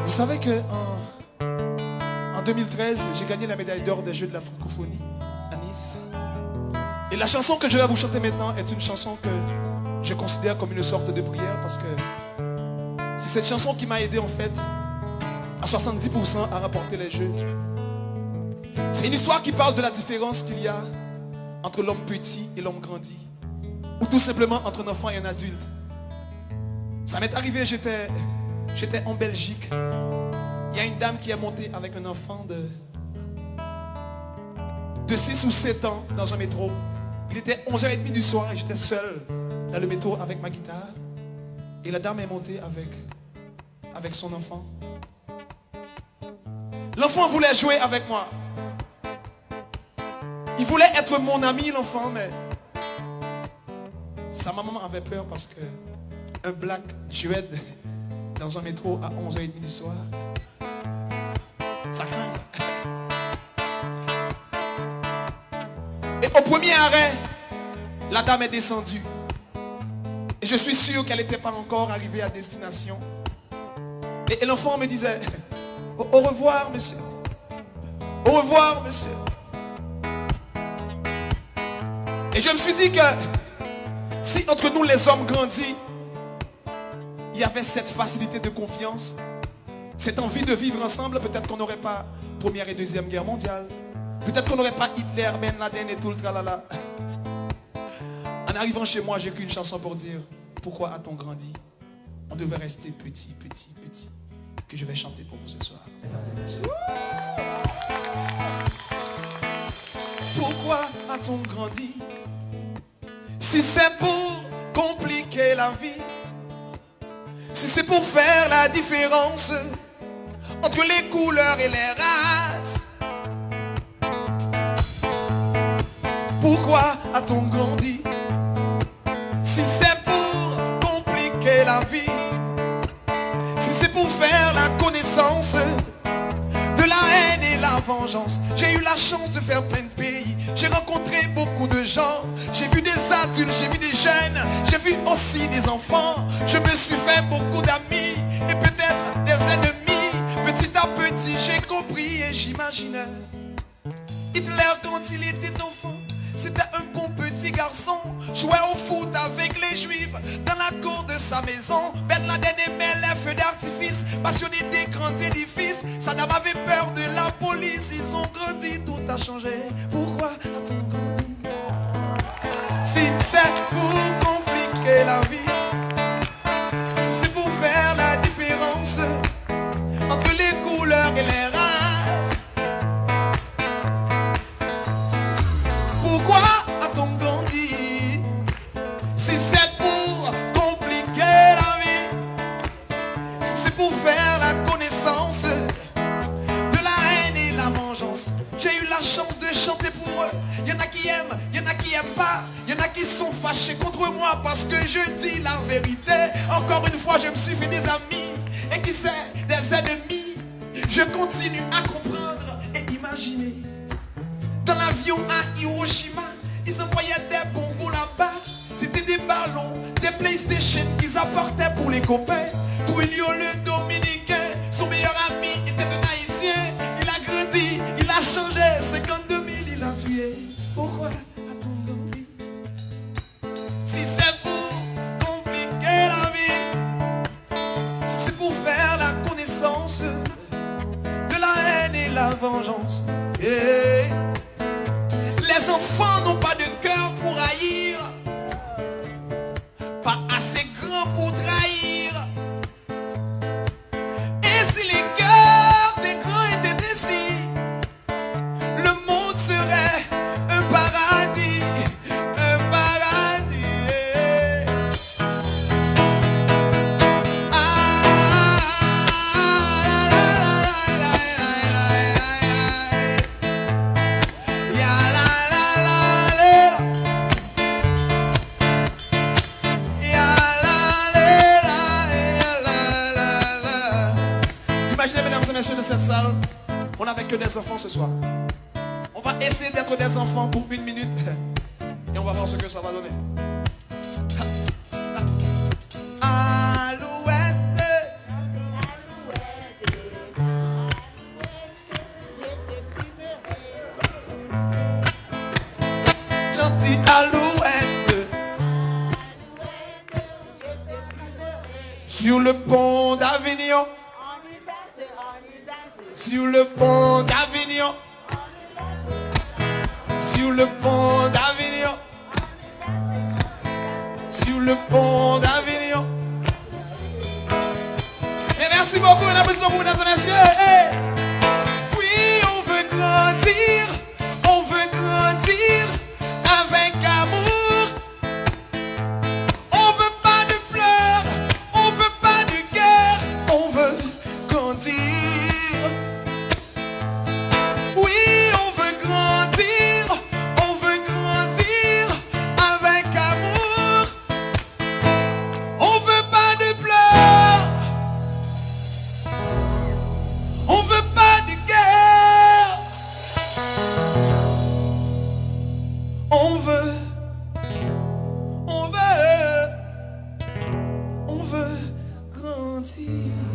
Vous savez que en 2013, j'ai gagné la médaille d'or des Jeux de la francophonie à Nice. Et la chanson que je vais vous chanter maintenant est une chanson que je considère comme une sorte de prière parce que c'est cette chanson qui m'a aidé en fait à 70% à remporter les Jeux. C'est une histoire qui parle de la différence qu'il y a entre l'homme petit et l'homme grandi, ou tout simplement entre un enfant et un adulte. Ça m'est arrivé, j'étais en Belgique. Il y a une dame qui est montée avec un enfant de 6 ou 7 ans dans un métro. Il était 11h30 du soir et j'étais seul dans le métro avec ma guitare. Et la dame est montée avec son enfant. L'enfant voulait jouer avec moi. Il voulait être mon ami, l'enfant, mais sa maman avait peur parce que un black jouait dans un métro à 11h30 du soir. Ça craint, ça. Et au premier arrêt, la dame est descendue. Et je suis sûr qu'elle n'était pas encore arrivée à destination. Et l'enfant me disait, au revoir, monsieur. Au revoir, monsieur. Et je me suis dit que si entre nous les hommes grandis, il y avait cette facilité de confiance, cette envie de vivre ensemble, peut-être qu'on n'aurait pas Première et Deuxième Guerre mondiale. Peut-être qu'on n'aurait pas Hitler, Ben Laden et tout le tralala. En arrivant chez moi, j'ai écrit une chanson pour dire pourquoi a-t-on grandi? On devait rester petit, petit, petit. Que je vais chanter pour vous ce soir. Pourquoi a-t-on grandi? Si c'est pour compliquer la vie, si c'est pour faire la différence entre les couleurs et les races, pourquoi a-t-on grandi? Si c'est pour compliquer la vie, si c'est pour faire la connaissance de la haine et la vengeance. J'ai eu la chance de faire plein de pays. J'ai rencontré beaucoup de gens. J'ai vu des adultes, j'ai vu des jeunes. J'ai vu aussi des enfants. Je me suis fait beaucoup d'amis et peut-être des ennemis. Petit à petit j'ai compris et j'imaginais Hitler quand il était enfant. C'était un bon petit garçon, jouait au foot avec les juifs dans la cour de sa maison. Ben Laden aimait les feux d'artifice, passionné des grands édifices. Saddam avait peur de la police, ils ont grandi, tout a changé. Pourquoi a-t-on grandi? Si c'est pour compliquer la vie, si c'est pour faire la différence entre les couleurs et les races, pourquoi a-t-on grandi? Si c'est pour compliquer la vie, si c'est pour faire la connaissance de la haine et la vengeance. J'ai eu la chance de chanter pour eux. Il y en a qui aiment, il y en a qui aiment pas. Il y en a qui sont fâchés contre moi parce que je dis la vérité. Encore une fois, je me suis fait des amis et qui sait, des ennemis. Je continue à comprendre et imaginer. Dans l'avion à Hiroshima, ils envoyaient des bonbons là-bas. C'était des ballons, des PlayStation qu'ils apportaient pour les copains. Trujillo le Dominicain, son meilleur ami était un Haïtien. Il a grandi, il a changé, 52 000 il a tué. Pourquoi a-t-on grandi? Si c'est pour compliquer la vie, si c'est pour faire la connaissance de la haine et la vengeance. Yeah. Les enfants n'ont pas de cœur pour haïr, pas assez grand pour trahir. Et si les cœurs des grands étaient ainsi, le monde serait un paradis, un paradis. Imaginez, mesdames et messieurs de cette salle, on n'avait que des enfants ce soir. On va va essayer d'être des enfants pour 1 minute. Et on va voir ce que ça va donner. Alouette. Gentille alouette. Sur le pont d'Avignon. Sur le pont d'Avignon. Sur le pont d'Avignon. Sur le pont d'Avignon. Et merci beaucoup, un applaudissement pour mesdames et messieurs. Hey. Oui, on veut grandir avec amour. On veut pas de pleurs, on veut pas de guerre, on veut grandir. Oui, on veut grandir avec amour. On veut pas de pleurs, on veut pas de guerre. On veut grandir.